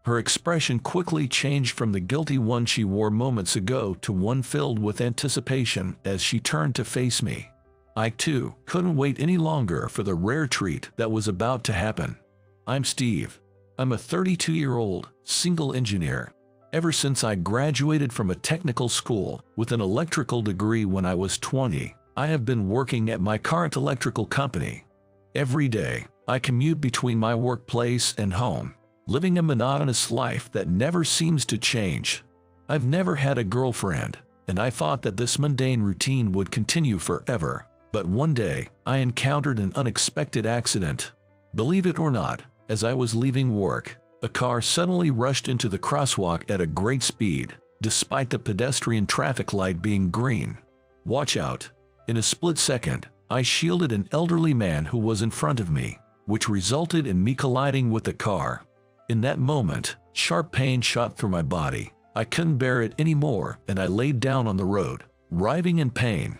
Her expression quickly changed from the guilty one she wore moments ago to one filled with anticipation as she turned to face me. I, too, couldn't wait any longer for the rare treat that was about to happen. I'm Steve. I'm a 32-year-old, single engineer. Ever since I graduated from a technical school with an electrical degree when I was 20, I have been working at my current electrical company. Every day, I commute between my workplace and home, living a monotonous life that never seems to change. I've never had a girlfriend, and I thought that this mundane routine would continue forever. But one day, I encountered an unexpected accident. Believe it or not, as I was leaving work, a car suddenly rushed into the crosswalk at a great speed, despite the pedestrian traffic light being green. Watch out! In a split second, I shielded an elderly man who was in front of me, which resulted in me colliding with the car. In that moment, sharp pain shot through my body. I couldn't bear it anymore, and I laid down on the road, writhing in pain.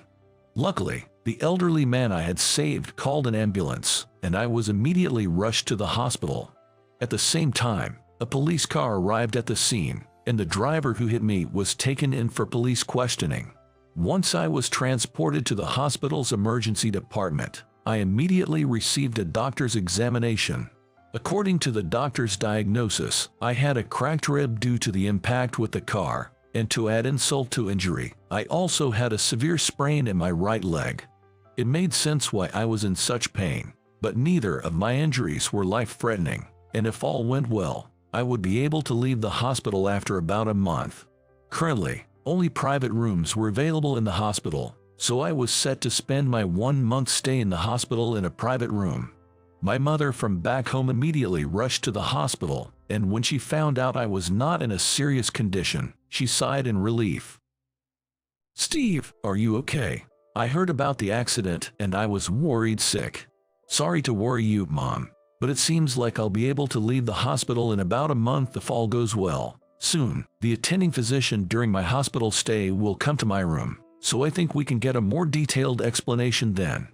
Luckily, the elderly man I had saved called an ambulance, and I was immediately rushed to the hospital. At the same time, a police car arrived at the scene, and the driver who hit me was taken in for police questioning. Once I was transported to the hospital's emergency department, I immediately received a doctor's examination. According to the doctor's diagnosis, I had a cracked rib due to the impact with the car, and to add insult to injury, I also had a severe sprain in my right leg. It made sense why I was in such pain, but neither of my injuries were life-threatening, and if all went well, I would be able to leave the hospital after about a month. Currently, only private rooms were available in the hospital, so I was set to spend my 1-month stay in the hospital in a private room. My mother from back home immediately rushed to the hospital, and when she found out I was not in a serious condition, she sighed in relief. "Steve, are you okay? I heard about the accident and I was worried sick. Sorry to worry you, Mom, but it seems like I'll be able to leave the hospital in about a month if all goes well. Soon, the attending physician during my hospital stay will come to my room, so I think we can get a more detailed explanation then."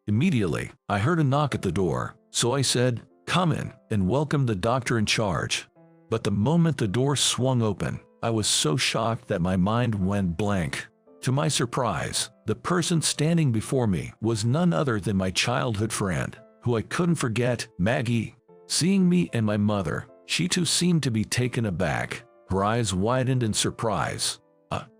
Immediately, I heard a knock at the door, so I said, "Come in," and welcomed the doctor in charge. But the moment the door swung open, I was so shocked that my mind went blank. To my surprise, the person standing before me was none other than my childhood friend, who I couldn't forget, Maggie. Seeing me and my mother, she too seemed to be taken aback. Her eyes widened in surprise.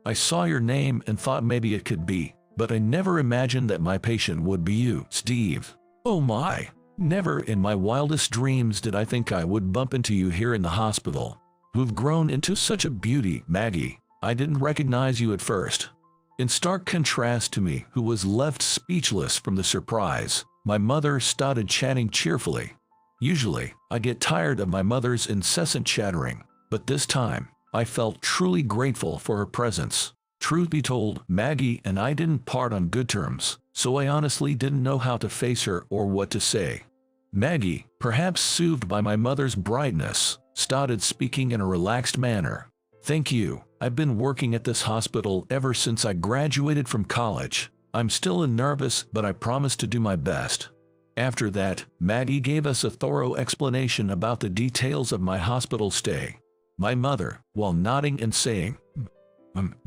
"I saw your name and thought maybe it could be, but I never imagined that my patient would be you, Steve." "Oh my! Never in my wildest dreams did I think I would bump into you here in the hospital. You've grown into such a beauty, Maggie. I didn't recognize you at first." In stark contrast to me, who was left speechless from the surprise, my mother started chatting cheerfully. Usually, I get tired of my mother's incessant chattering, but this time, I felt truly grateful for her presence. Truth be told, Maggie and I didn't part on good terms, so I honestly didn't know how to face her or what to say. Maggie, perhaps soothed by my mother's brightness, started speaking in a relaxed manner. "Thank you. I've been working at this hospital ever since I graduated from college. I'm still nervous, but I promise to do my best." After that, Maggie gave us a thorough explanation about the details of my hospital stay. My mother, while nodding and saying,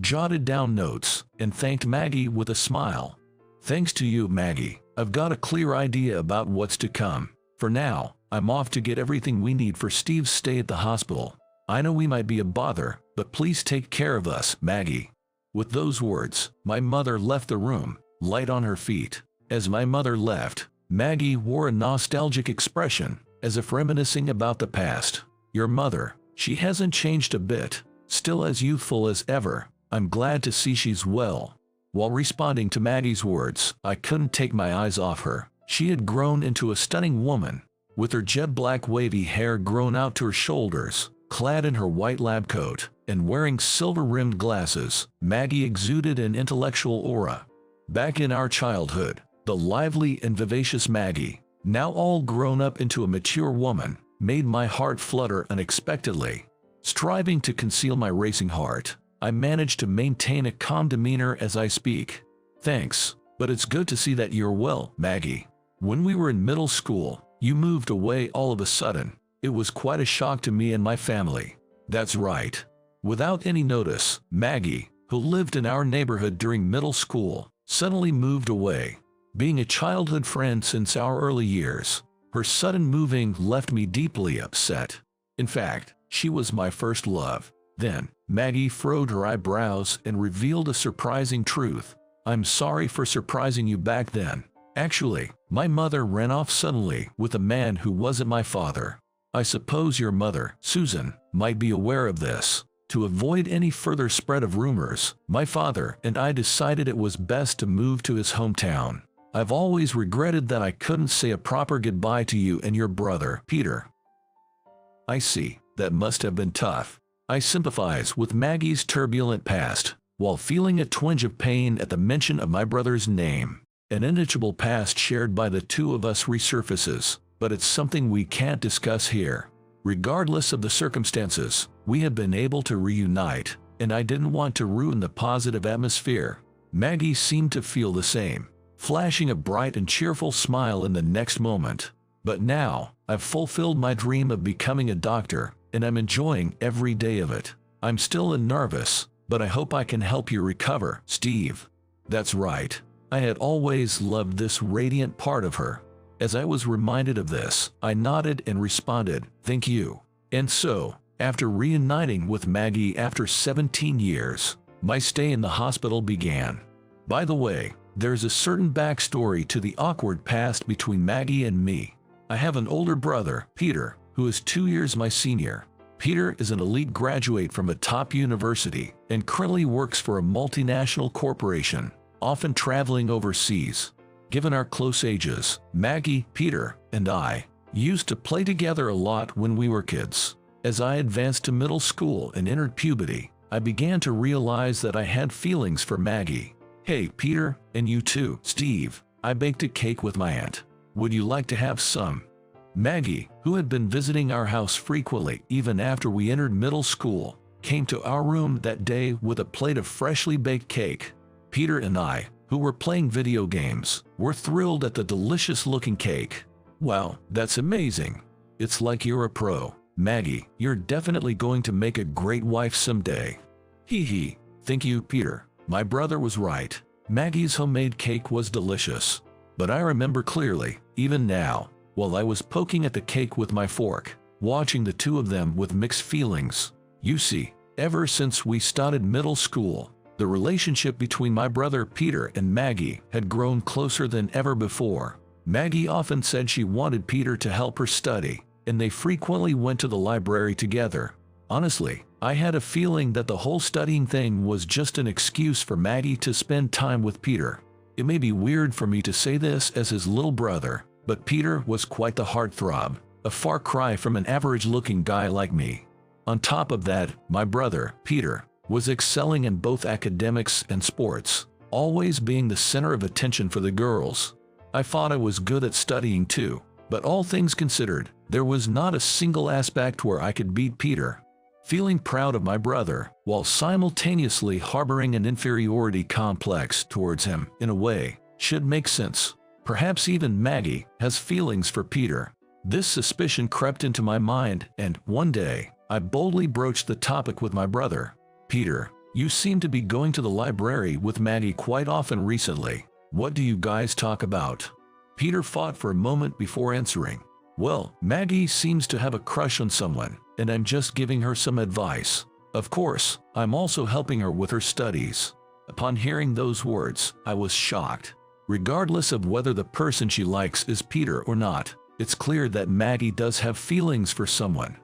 jotted down notes and thanked Maggie with a smile. "Thanks to you, Maggie, I've got a clear idea about what's to come. For now, I'm off to get everything we need for Steve's stay at the hospital. I know we might be a bother, but please take care of us, Maggie." With those words, my mother left the room, light on her feet. As my mother left, Maggie wore a nostalgic expression, as if reminiscing about the past. "Your mother, she hasn't changed a bit, still as youthful as ever. I'm glad to see she's well." While responding to Maggie's words, I couldn't take my eyes off her. She had grown into a stunning woman, with her jet black wavy hair grown out to her shoulders. Clad in her white lab coat and wearing silver-rimmed glasses, Maggie exuded an intellectual aura. Back in our childhood, the lively and vivacious Maggie, now all grown up into a mature woman, made my heart flutter unexpectedly. Striving to conceal my racing heart, I managed to maintain a calm demeanor as I speak. "Thanks, but it's good to see that you're well, Maggie. When we were in middle school, you moved away all of a sudden. It was quite a shock to me and my family. That's right. Without any notice, Maggie, who lived in our neighborhood during middle school, suddenly moved away. Being a childhood friend since our early years, her sudden moving left me deeply upset. In fact, she was my first love. Then, Maggie furrowed her eyebrows and revealed a surprising truth. I'm sorry for surprising you back then. Actually, my mother ran off suddenly with a man who wasn't my father. I suppose your mother, Susan, might be aware of this. To avoid any further spread of rumors, my father and I decided it was best to move to his hometown. I've always regretted that I couldn't say a proper goodbye to you and your brother, Peter. I see, that must have been tough. I sympathize with Maggie's turbulent past, while feeling a twinge of pain at the mention of my brother's name. An inevitable past shared by the two of us resurfaces, but it's something we can't discuss here. Regardless of the circumstances, we have been able to reunite, and I didn't want to ruin the positive atmosphere. Maggie seemed to feel the same, flashing a bright and cheerful smile in the next moment. But now, I've fulfilled my dream of becoming a doctor, and I'm enjoying every day of it. I'm still nervous, but I hope I can help you recover, Steve. That's right. I had always loved this radiant part of her. As I was reminded of this, I nodded and responded, "Thank you." And so, after reuniting with Maggie after 17 years, my stay in the hospital began. By the way, there's a certain backstory to the awkward past between Maggie and me. I have an older brother, Peter, who is 2 years my senior. Peter is an elite graduate from a top university and currently works for a multinational corporation, often traveling overseas. Given our close ages, Maggie, Peter, and I used to play together a lot when we were kids. As I advanced to middle school and entered puberty, I began to realize that I had feelings for Maggie. Hey, Peter, and you too, Steve, I baked a cake with my aunt. Would you like to have some? Maggie, who had been visiting our house frequently even after we entered middle school, came to our room that day with a plate of freshly baked cake. Peter and I, who were playing video games, were thrilled at the delicious-looking cake. Wow, that's amazing. It's like you're a pro. Maggie, you're definitely going to make a great wife someday. Hee hee. Thank you, Peter. My brother was right. Maggie's homemade cake was delicious. But I remember clearly, even now, while I was poking at the cake with my fork, watching the two of them with mixed feelings. You see, ever since we started middle school, the relationship between my brother Peter and Maggie had grown closer than ever before. Maggie often said she wanted Peter to help her study, and they frequently went to the library together. Honestly, I had a feeling that the whole studying thing was just an excuse for Maggie to spend time with Peter. It may be weird for me to say this as his little brother, but Peter was quite the heartthrob, a far cry from an average-looking guy like me. On top of that, my brother, Peter, was excelling in both academics and sports, always being the center of attention for the girls. I thought I was good at studying too, but all things considered, there was not a single aspect where I could beat Peter. Feeling proud of my brother, while simultaneously harboring an inferiority complex towards him, in a way, should make sense. Perhaps even Maggie has feelings for Peter. This suspicion crept into my mind, and one day, I boldly broached the topic with my brother. Peter, you seem to be going to the library with Maggie quite often recently. What do you guys talk about? Peter thought for a moment before answering. Well, Maggie seems to have a crush on someone, and I'm just giving her some advice. Of course, I'm also helping her with her studies. Upon hearing those words, I was shocked. Regardless of whether the person she likes is Peter or not, it's clear that Maggie does have feelings for someone.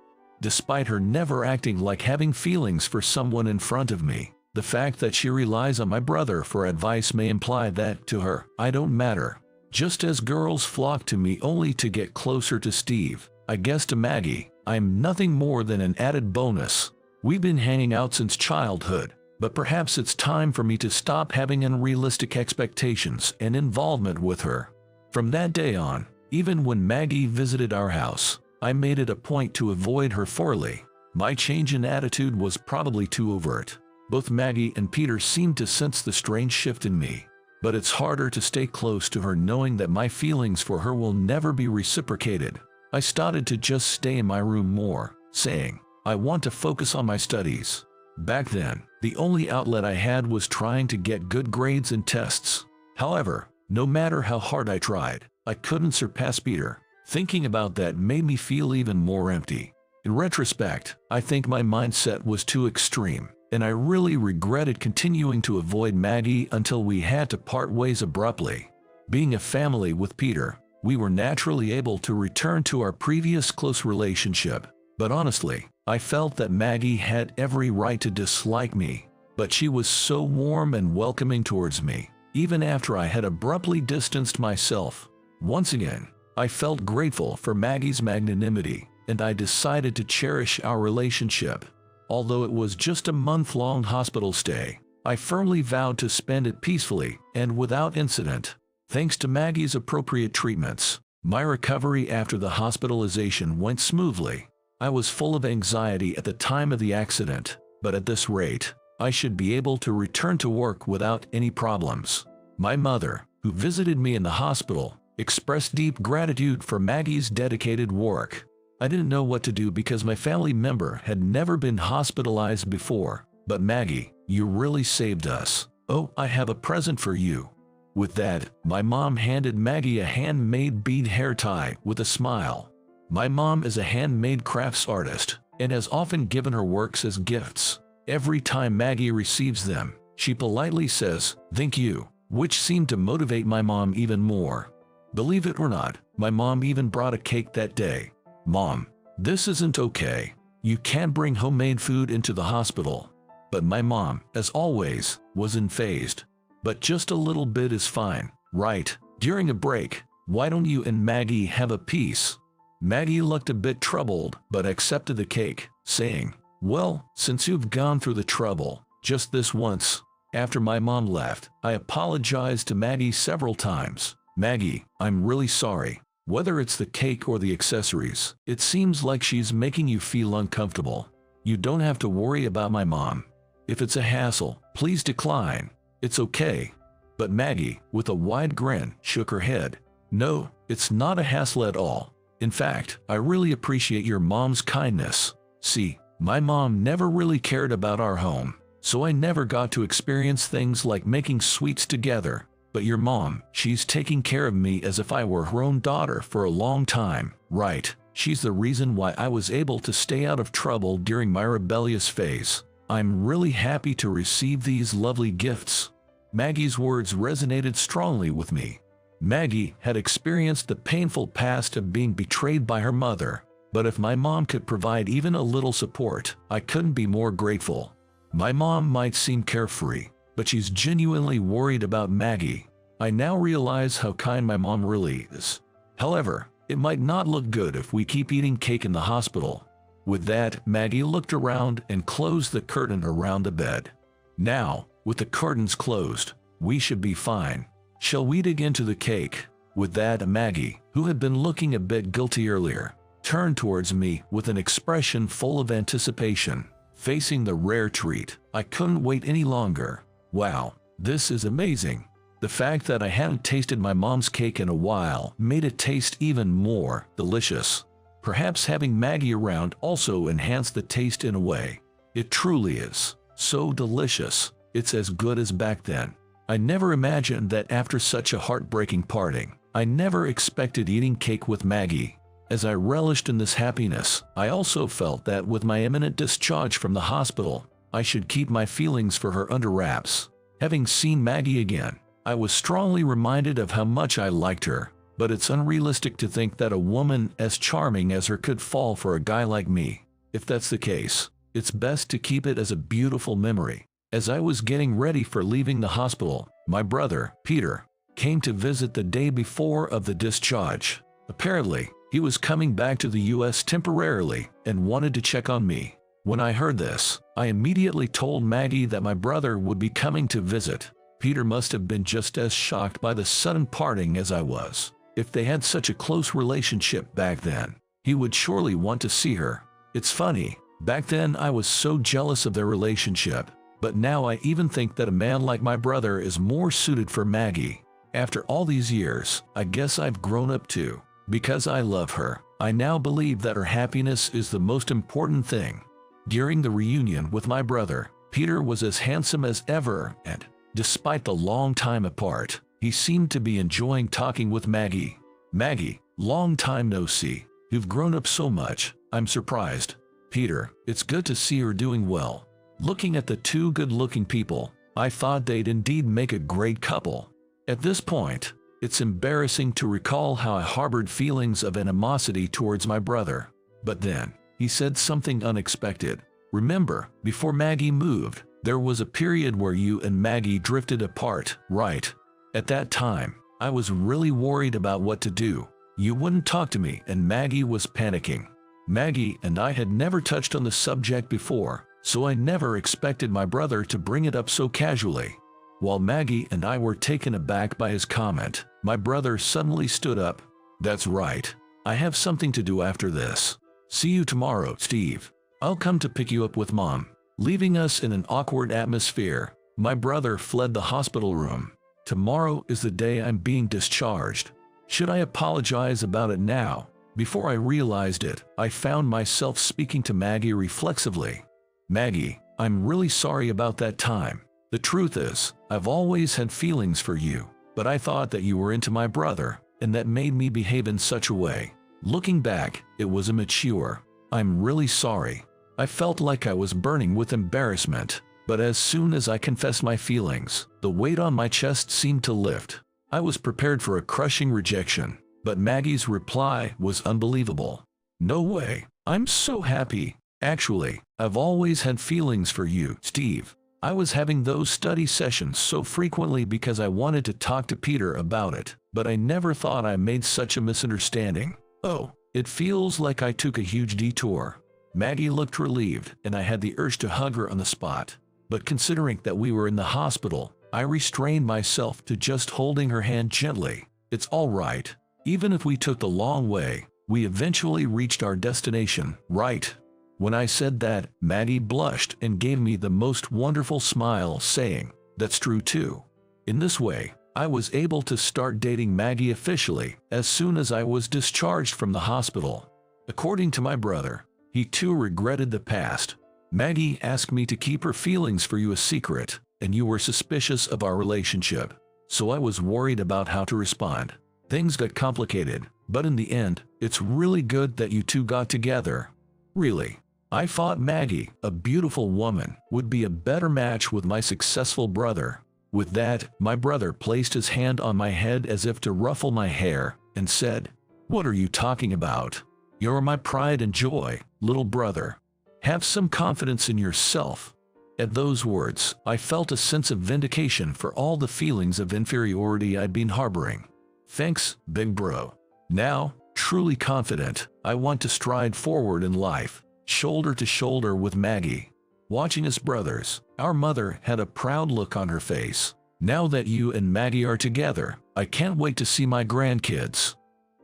Despite her never acting like having feelings for someone in front of me, the fact that she relies on my brother for advice may imply that, to her, I don't matter. Just as girls flock to me only to get closer to Steve, I guess to Maggie, I'm nothing more than an added bonus. We've been hanging out since childhood, but perhaps it's time for me to stop having unrealistic expectations and involvement with her. From that day on, even when Maggie visited our house, I made it a point to avoid her thoroughly. My change in attitude was probably too overt. Both Maggie and Peter seemed to sense the strange shift in me. But it's harder to stay close to her knowing that my feelings for her will never be reciprocated. I started to just stay in my room more, saying, I want to focus on my studies. Back then, the only outlet I had was trying to get good grades in tests. However, no matter how hard I tried, I couldn't surpass Peter. Thinking about that made me feel even more empty. In retrospect, I think my mindset was too extreme, and I really regretted continuing to avoid Maggie until we had to part ways abruptly. Being a family with Peter, we were naturally able to return to our previous close relationship. But honestly, I felt that Maggie had every right to dislike me. But she was so warm and welcoming towards me, even after I had abruptly distanced myself. Once again, I felt grateful for Maggie's magnanimity, and I decided to cherish our relationship. Although it was just a month-long hospital stay, I firmly vowed to spend it peacefully and without incident. Thanks to Maggie's appropriate treatments, my recovery after the hospitalization went smoothly. I was full of anxiety at the time of the accident, but at this rate, I should be able to return to work without any problems. My mother, who visited me in the hospital, expressed deep gratitude for Maggie's dedicated work. I didn't know what to do because my family member had never been hospitalized before. But Maggie, you really saved us. Oh, I have a present for you. With that, my mom handed Maggie a handmade bead hair tie with a smile. My mom is a handmade crafts artist and has often given her works as gifts. Every time Maggie receives them, she politely says, "Thank you," which seemed to motivate my mom even more. Believe it or not, my mom even brought a cake that day. Mom, this isn't okay. You can't bring homemade food into the hospital. But my mom, as always, was unfazed. But just a little bit is fine, right? During a break, why don't you and Maggie have a piece? Maggie looked a bit troubled, but accepted the cake, saying, "Well, since you've gone through the trouble, just this once." After my mom left, I apologized to Maggie several times. "Maggie, I'm really sorry. Whether it's the cake or the accessories, it seems like she's making you feel uncomfortable. You don't have to worry about my mom. If it's a hassle, please decline. It's okay." But Maggie, with a wide grin, shook her head. "No, it's not a hassle at all. In fact, I really appreciate your mom's kindness. See, my mom never really cared about our home, so I never got to experience things like making sweets together. But your mom, she's taking care of me as if I were her own daughter for a long time, right? She's the reason why I was able to stay out of trouble during my rebellious phase. I'm really happy to receive these lovely gifts." Maggie's words resonated strongly with me. Maggie had experienced the painful past of being betrayed by her mother, but if my mom could provide even a little support, I couldn't be more grateful. My mom might seem carefree, but she's genuinely worried about Maggie. I now realize how kind my mom really is. However, it might not look good if we keep eating cake in the hospital. With that, Maggie looked around and closed the curtain around the bed. Now, with the curtains closed, we should be fine. Shall we dig into the cake? With that, Maggie, who had been looking a bit guilty earlier, turned towards me with an expression full of anticipation. Facing the rare treat, I couldn't wait any longer. Wow, this is amazing. The fact that I hadn't tasted my mom's cake in a while made it taste even more delicious. Perhaps having Maggie around also enhanced the taste in a way. It truly is so delicious. It's as good as back then. I never imagined that after such a heartbreaking parting, I never expected eating cake with Maggie. As I relished in this happiness, I also felt that with my imminent discharge from the hospital, I should keep my feelings for her under wraps. Having seen Maggie again, I was strongly reminded of how much I liked her, but it's unrealistic to think that a woman as charming as her could fall for a guy like me. If that's the case, it's best to keep it as a beautiful memory. As I was getting ready for leaving the hospital, my brother, Peter, came to visit the day before of the discharge. Apparently, he was coming back to the US temporarily and wanted to check on me. When I heard this, I immediately told Maggie that my brother would be coming to visit. Peter must have been just as shocked by the sudden parting as I was. If they had such a close relationship back then, he would surely want to see her. It's funny, back then I was so jealous of their relationship, but now I even think that a man like my brother is more suited for Maggie. After all these years, I guess I've grown up too. Because I love her, I now believe that her happiness is the most important thing. During the reunion with my brother, Peter was as handsome as ever, and, despite the long time apart, he seemed to be enjoying talking with Maggie. Maggie, long time no see. You've grown up so much. I'm surprised. Peter, it's good to see her doing well. Looking at the two good-looking people, I thought they'd indeed make a great couple. At this point, it's embarrassing to recall how I harbored feelings of animosity towards my brother. But then, he said something unexpected. Remember, before Maggie moved, there was a period where you and Maggie drifted apart, right? At that time, I was really worried about what to do. You wouldn't talk to me and Maggie was panicking. Maggie and I had never touched on the subject before, so I never expected my brother to bring it up so casually. While Maggie and I were taken aback by his comment, my brother suddenly stood up. That's right. I have something to do after this. See you tomorrow, Steve. I'll come to pick you up with Mom. Leaving us in an awkward atmosphere, my brother fled the hospital room. Tomorrow is the day I'm being discharged. Should I apologize about it now? Before I realized it, I found myself speaking to Maggie reflexively. Maggie, I'm really sorry about that time. The truth is, I've always had feelings for you, but I thought that you were into my brother, and that made me behave in such a way. Looking back, it was immature. I'm really sorry. I felt like I was burning with embarrassment, but as soon as I confessed my feelings, the weight on my chest seemed to lift. I was prepared for a crushing rejection, but Maggie's reply was unbelievable. No way. I'm so happy. Actually, I've always had feelings for you, Steve. I was having those study sessions so frequently because I wanted to talk to Peter about it, but I never thought I made such a misunderstanding. Oh, it feels like I took a huge detour. Maggie looked relieved, and I had the urge to hug her on the spot. But considering that we were in the hospital, I restrained myself to just holding her hand gently. It's all right. Even if we took the long way, we eventually reached our destination, right? When I said that, Maggie blushed and gave me the most wonderful smile, saying, "That's true too." In this way, I was able to start dating Maggie officially as soon as I was discharged from the hospital. According to my brother, he too regretted the past. Maggie asked me to keep her feelings for you a secret, and you were suspicious of our relationship. So I was worried about how to respond. Things got complicated, but in the end, it's really good that you two got together. Really. I thought Maggie, a beautiful woman, would be a better match with my successful brother. With that, my brother placed his hand on my head as if to ruffle my hair, and said, "What are you talking about? You're my pride and joy, little brother. Have some confidence in yourself." At those words, I felt a sense of vindication for all the feelings of inferiority I'd been harboring. Thanks, big bro. Now, truly confident, I want to stride forward in life, shoulder to shoulder with Maggie. Watching us brothers, our mother had a proud look on her face. Now that you and Maggie are together, I can't wait to see my grandkids.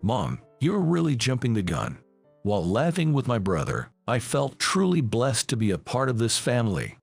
Mom, you're really jumping the gun. While laughing with my brother, I felt truly blessed to be a part of this family.